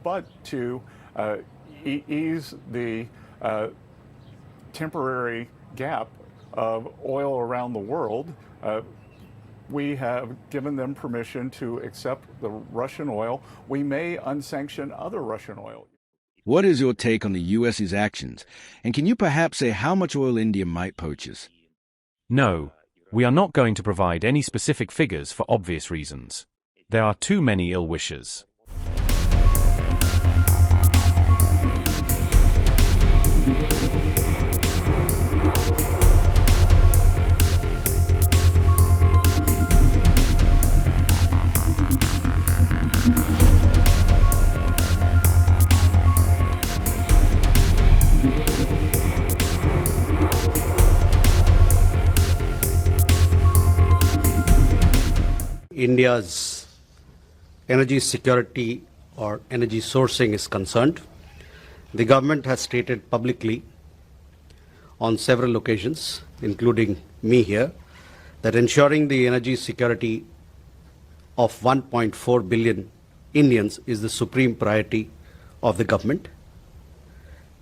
but to ease the temporary gap of oil around the world, we have given them permission to accept the Russian oil. We may unsanction other Russian oil. What is your take on the U.S.'s actions? And can you perhaps say how much oil India might purchase? No, we are not going to provide any specific figures for obvious reasons. There are too many ill wishers. India's energy security or energy sourcing is concerned, the government has stated publicly on several occasions, including me here, that ensuring the energy security of 1.4 billion Indians is the supreme priority of the government.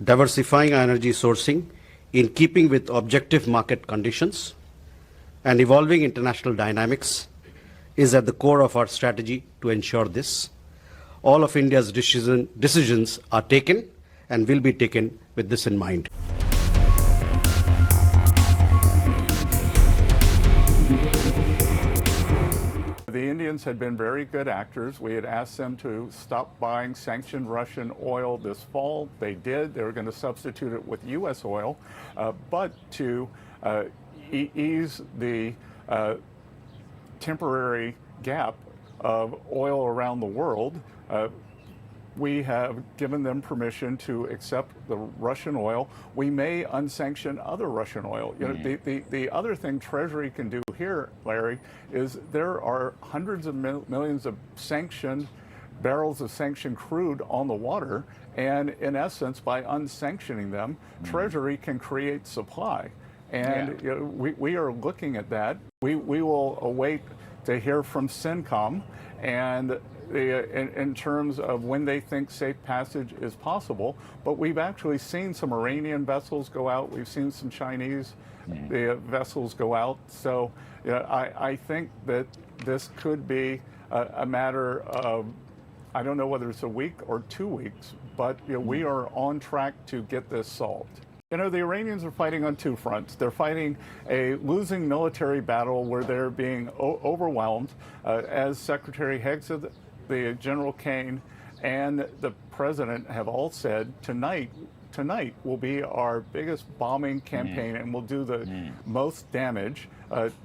Diversifying our energy sourcing in keeping with objective market conditions and evolving international dynamics is at the core of our strategy to ensure this. All of India's decisions are taken and will be taken with this in mind. The Indians had been very good actors. We had asked them to stop buying sanctioned Russian oil this fall. They did. They were going to substitute it with U.S. oil, but to ease the temporary gap of oil around the world, we have given them permission to accept the Russian oil. We may unsanction other Russian oil. You know, the other thing Treasury can do here, Larry, is there are hundreds of millions of barrels of sanctioned crude on the water, and in essence, by unsanctioning them, Treasury can create supply. And you know, we are looking at that. We will await to hear from CENTCOM and in terms of when they think safe passage is possible. But we've actually seen some Iranian vessels go out. We've seen some Chinese vessels go out. So I think that this could be a matter of, I don't know whether it's a week or 2 weeks, but you know, we are on track to get this solved. You know, the Iranians are fighting on two fronts. They're fighting a losing military battle where they're being overwhelmed. As Secretary Hegseth, the General Kane, and the President have all said, tonight will be our biggest bombing campaign and will do the most damage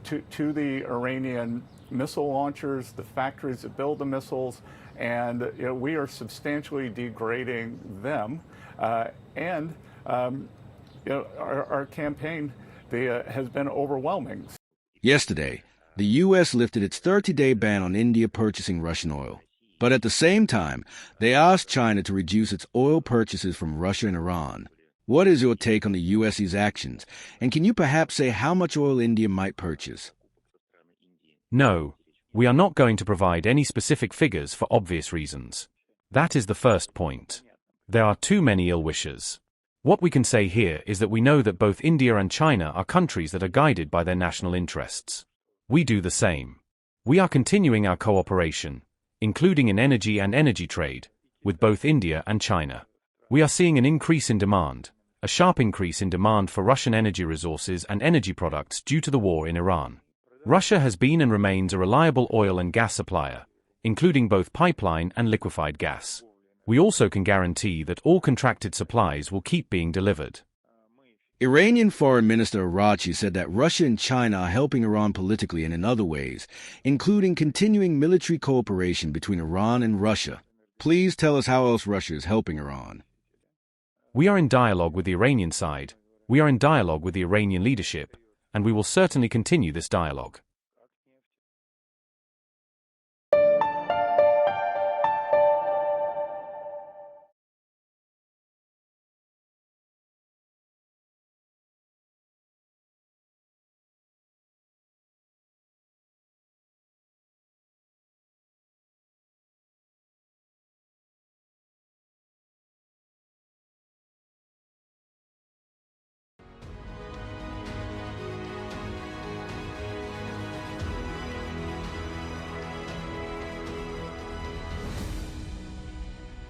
to the Iranian missile launchers, the factories that build the missiles, and you know, we are substantially degrading them. You know, our campaign has been overwhelming. Yesterday, the U.S. lifted its 30-day ban on India purchasing Russian oil. But at the same time, they asked China to reduce its oil purchases from Russia and Iran. What is your take on the U.S.'s actions? And can you perhaps say how much oil India might purchase? No, we are not going to provide any specific figures for obvious reasons. That is the first point. There are too many ill wishers. What we can say here is that we know that both India and China are countries that are guided by their national interests. We do the same. We are continuing our cooperation, including in energy and energy trade, with both India and China. We are seeing an increase in demand, a sharp increase in demand for Russian energy resources and energy products due to the war in Iran. Russia has been and remains a reliable oil and gas supplier, including both pipeline and liquefied gas. We also can guarantee that all contracted supplies will keep being delivered. Iranian Foreign Minister Araghchi said that Russia and China are helping Iran politically and in other ways, including continuing military cooperation between Iran and Russia. Please tell us how else Russia is helping Iran. We are in dialogue with the Iranian side, we are in dialogue with the Iranian leadership, and we will certainly continue this dialogue.